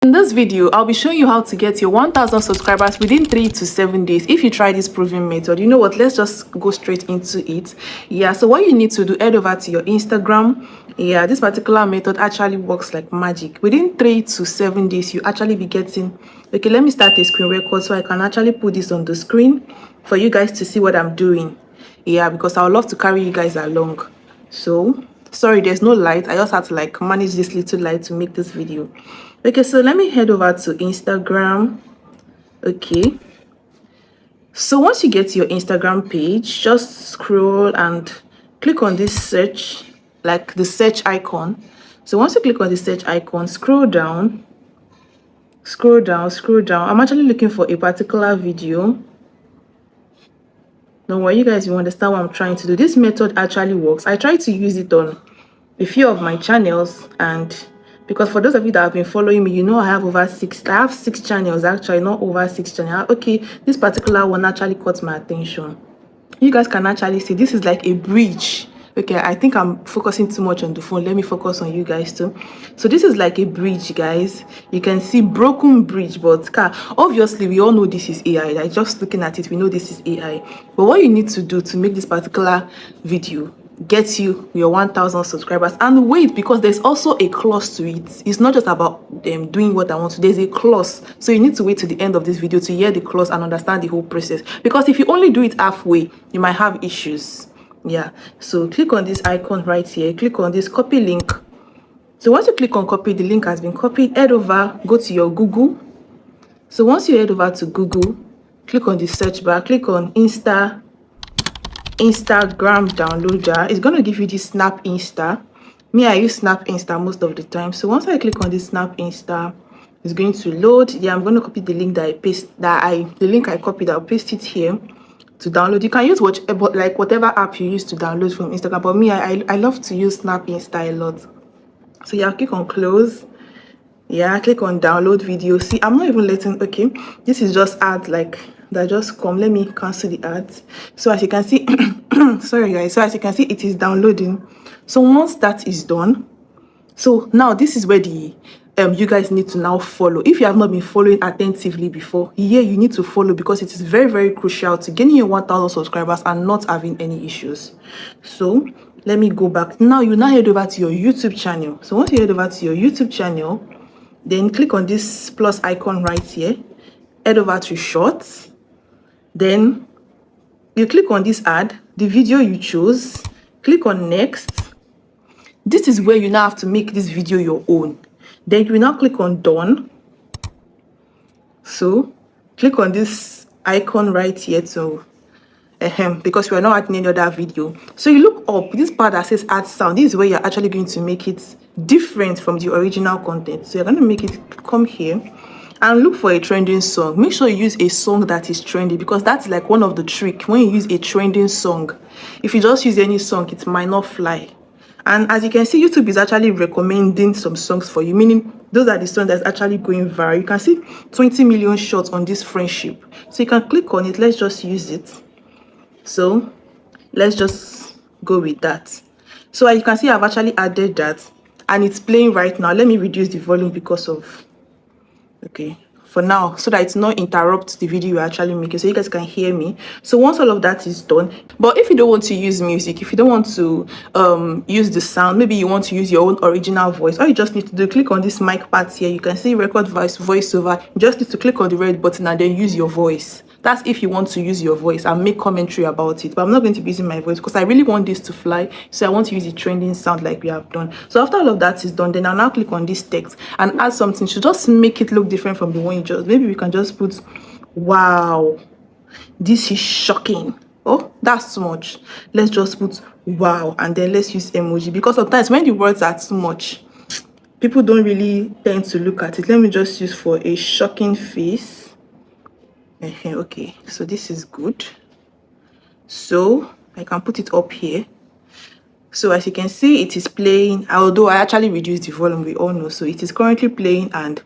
In this video, I'll be showing you how to get your 1000 subscribers within 3 to 7 days if you try this proven method. You know what, let's just go straight into it. Yeah, so what you need to do, head over to your Instagram. Yeah, this particular method actually works like magic. Within 3 to 7 days, you actually be getting... Okay, let me start a screen record so I can actually put this on the screen for you guys to see what I'm doing. Yeah, because I would love to carry you guys along. So sorry, there's no light. I just had to like manage this little light to make this video. Okay, so let me head over to Instagram. Okay, so once you get to your Instagram page, just scroll and click on this search, like the search icon. So once you click on the search icon, scroll down. I'm actually looking for a particular video. Don't worry, you guys, you understand what I'm trying to do. This method actually works. I try to use it on a few of my channels, and because for those of you that have been following me, you know I have six channels, actually, not over 6 channels. Okay, this particular one actually caught my attention. You guys can actually see this is like a bridge. Okay, I think I'm focusing too much on the phone. Let me focus on you guys too. So this is like a bridge, guys. You can see broken bridge, but obviously we all know this is AI. Like just looking at it, we know this is AI. But what you need to do to make this particular video get you your 1000 subscribers, and wait, because there's also a clause to it. It's not just about them doing what I want to. There's a clause, so you need to wait to the end of this video to hear the clause and understand the whole process, because if you only do it halfway, you might have issues. Yeah, so click on this icon right here, click on this copy link. So once you click on copy, the link has been copied. Head over, go to your Google. So once you head over to Google, click on the search bar, click on Instagram downloader. It's going to give you this Snap Insta. Me, I use Snap Insta most of the time. So once I click on this Snap Insta, it's going to load. Yeah, I'm going to copy the link that the link I copied. I'll paste it here to download. You can use whatever app you use to download from Instagram, but me, I love to use Snap Insta a lot. So yeah, click on close. Yeah, click on download video. See, I'm not even letting... Okay, this is just ads like that just come. Let me cancel the ads. So as you can see, sorry guys, so as you can see, it is downloading. So once that is done, so now this is where the you guys need to now follow. If you have not been following attentively before, yeah, you need to follow, because it is very, very crucial to gaining your 1000 subscribers and not having any issues. So let me go back. Now you head over to your YouTube channel. So once you head over to your YouTube channel, then click on this plus icon right here, head over to shorts, then you click on this ad, the video you chose, click on next. This is where you now have to make this video your own. Then you will now click on done. So click on this icon right here to because we are not adding any other video. So you look up this part that says add sound. This is where you're actually going to make it different from the original content. So you're going to make it come here and look for a trending song. Make sure you use a song that is trendy, because that's like one of the trick when you use a trending song. If you just use any song, it might not fly. And as you can see, YouTube is actually recommending some songs for you, meaning those are the songs that's actually going viral. You can see 20 million shots on this friendship. So you can click on it. Let's just use it. So let's just go with that. So as you can see, I've actually added that and it's playing right now. Let me reduce the volume because of... Okay, for now, so that it's not interrupt the video you're actually making, so you guys can hear me. So once all of that is done, but if you don't want to use music, if you don't want to use the sound, maybe you want to use your own original voice, all you just need to do, click on this mic part here. You can see record voiceover. You just need to click on the red button and then use your voice. That's if you want to use your voice and make commentary about it. But I'm not going to be using my voice because I really want this to fly. So I want to use the trending sound like we have done. So after all of that is done, then I'll now click on this text and add something to just make it look different from the one you just... Maybe we can just put, wow, this is shocking. Oh, that's too much. Let's just put wow, and then let's use emoji, because sometimes when the words are too much, people don't really tend to look at it. Let me just use for a shocking face. Okay, so this is good. So I can put it up here. So as you can see, it is playing, although I actually reduced the volume, we all know. So it is currently playing and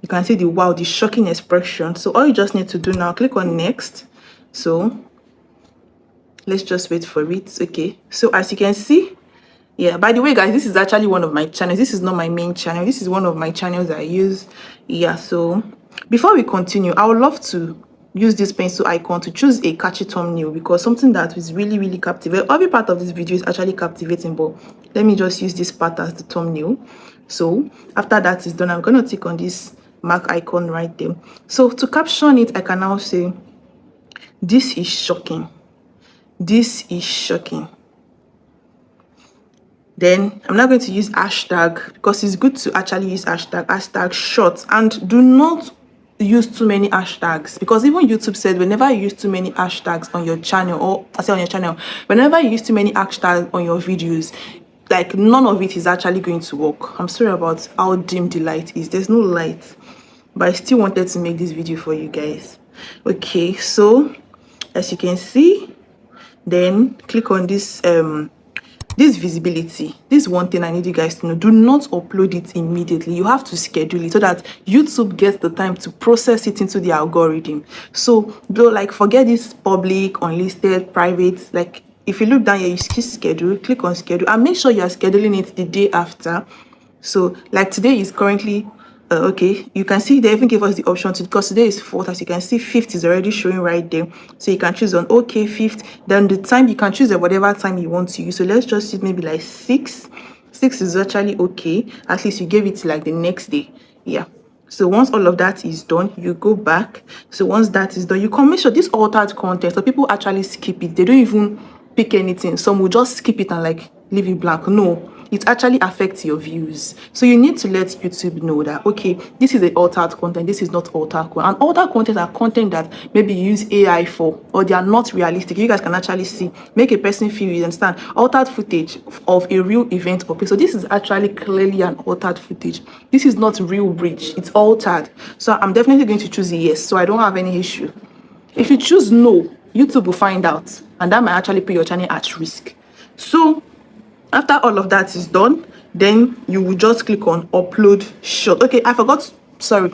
you can see the wow, the shocking expression. So all you just need to do now, click on next. So let's just wait for it. Okay, so as you can see, Yeah, by the way, guys, this is actually one of my channels. This is not my main channel. This is one of my channels I use. Yeah, so before we continue, I would love to use this pencil icon to choose a catchy thumbnail, because something that is really captivating. Every part of this video is actually captivating, but let me just use this part as the thumbnail. So after that is done, I'm going to click on this mark icon right there. So to caption it, I can now say, this is shocking. This is shocking. Then I'm not going to use hashtag, because it's good to actually use hashtag short, and do not use too many hashtags, because even YouTube said whenever you use too many hashtags on your channel, or I say on your channel, whenever you use too many hashtags on your videos, like none of it is actually going to work. I'm sorry about how dim the light is. There's no light, but I still wanted to make this video for you guys. Okay, so as you can see, then click on this this visibility. This one thing I need you guys to know: do not upload it immediately. You have to schedule it so that YouTube gets the time to process it into the algorithm. So like, forget this public, unlisted, private. Like, if you look down here, you see schedule, click on schedule, and make sure you are scheduling it the day after. So like today is currently okay, you can see they even give us the option to, because today is 4th, as you can see 5th is already showing right there. So you can choose on okay 5th, then the time you can choose whatever time you want to use. So let's just use maybe like 6 is actually okay. At least you gave it like the next day. Yeah, so once all of that is done, you go back. So once that is done, you can make sure this altered content, so people actually skip it. They don't even pick anything. Some will just skip it and like leave it blank. No, it actually affects your views. So you need to let YouTube know that, okay, this is the altered content, this is not altered content. And altered content are content that maybe you use AI for, or they are not realistic. You guys can actually see, make a person feel, you understand, altered footage of a real event or place. So this is actually clearly an altered footage. This is not real bridge, it's altered. So I'm definitely going to choose yes, so I don't have any issue. If you choose no, YouTube will find out, and that might actually put your channel at risk. So after all of that is done, then you will just click on upload short. Okay, I forgot, sorry,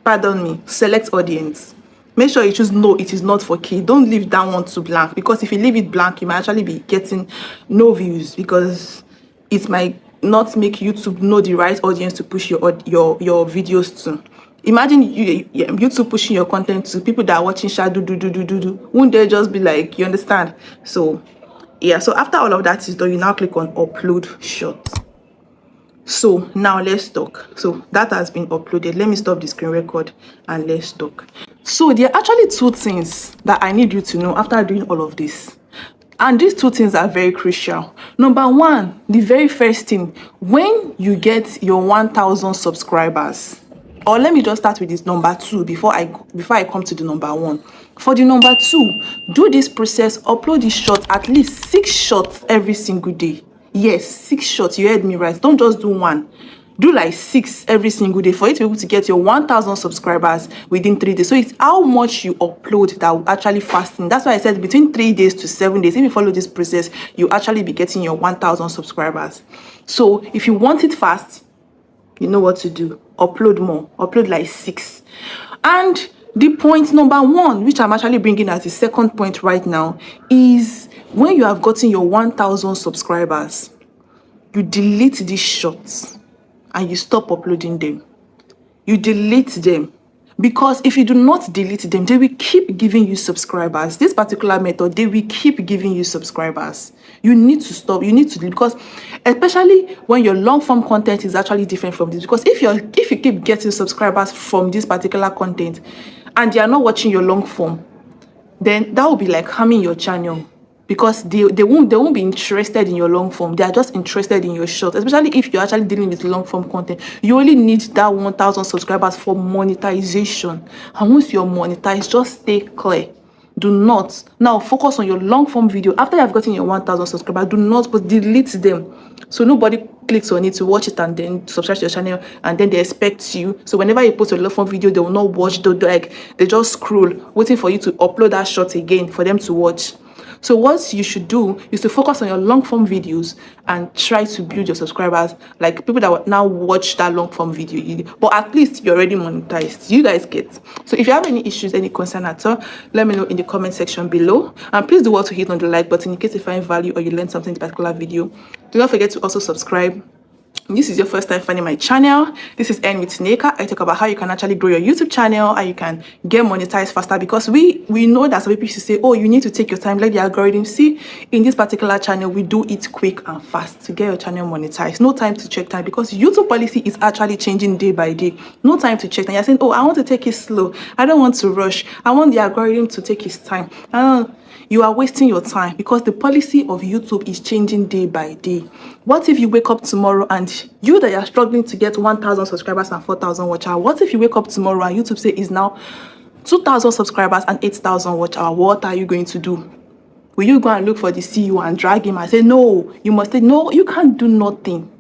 pardon me, select audience. Make sure you choose no, it is not for kids. Don't leave that one to blank, because if you leave it blank, you might actually be getting no views, because it might not make YouTube know the right audience to push your videos to. Imagine YouTube pushing your content to people that are watching shadow do. Won't they just be like, you understand? So yeah, so after all of that is done, you now click on upload short. So now let's talk. So that has been uploaded. Let me stop the screen record and let's talk. So there are actually 2 things that I need you to know after doing all of this, and these 2 things are very crucial. Number 1, the very first thing, when you get your 1,000 subscribers, or let me just start with this number 2 before I come to the number 1. For the number 2, do this process, upload this short, at least 6 shots every single day. Yes, 6 shots, you heard me right. Don't just do 1. Do like 6 every single day for you to be able to get your 1,000 subscribers within 3 days. So it's how much you upload that will actually fasten. That's why I said between 3 days to 7 days. If you follow this process, you actually be getting your 1,000 subscribers. So if you want it fast, you know what to do. Upload more. Upload like 6. And the point number 1, which I'm actually bringing as the second point right now, is when you have gotten your 1,000 subscribers, you delete these shots and you stop uploading them. You delete them, because if you do not delete them, they will keep giving you subscribers. This particular method, they will keep giving you subscribers. You need to stop. You need to delete, because especially when your long form content is actually different from this, because if you keep getting subscribers from this particular content and they are not watching your long form, then that will be like harming your channel, because they won't be interested in your long form. They are just interested in your short, especially if you're actually dealing with long form content. You only need that 1,000 subscribers for monetization, and once you're monetized, just stay clear. Do not now focus on your long form video. After you have gotten your 1,000 subscribers, do not delete them, so nobody clicks on it to watch it and then subscribe to your channel, and then they expect you. So whenever you post a long form video, they will not watch. They just scroll, waiting for you to upload that short again for them to watch. So what you should do is to focus on your long form videos and try to build your subscribers, like people that will now watch that long form video. But at least you're already monetized. You guys get. So if you have any issues, any concern at all, let me know in the comment section below. And please do well to hit on the like button in case you find value or you learn something in this particular video. Do not forget to also subscribe. This is your first time finding my channel. This is Earn with Nneka. I talk about how you can actually grow your YouTube channel, how you can get monetized faster, because we know that some people used to say, oh, you need to take your time, like the algorithm. See, in this particular channel, we do it quick and fast to get your channel monetized. No time to check time, because YouTube policy is actually changing day by day. No time to check time. You're saying, oh, I want to take it slow. I don't want to rush. I want the algorithm to take its time. You are wasting your time, because the policy of YouTube is changing day by day. What if you wake up tomorrow and you that are struggling to get 1,000 subscribers and 4,000 watch hours? What if you wake up tomorrow and YouTube say is now 2,000 subscribers and 8,000 watch hours? What are you going to do? Will you go and look for the CEO and drag him and say, no, you must say, no, you can't do nothing.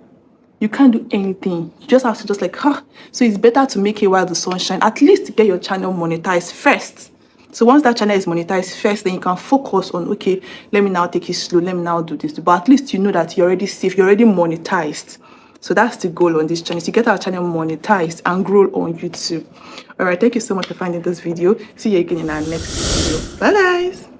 You can't do anything. You just have to just like, So it's better to make it while the sun shines. At least get your channel monetized first. So once that channel is monetized first, then you can focus on, okay, let me now take it slow, let me now do this. But at least you know that you're already safe, you're already monetized. So that's the goal on this channel, to get our channel monetized and grow on YouTube. All right, thank you so much for finding this video. See you again in our next video. Bye guys.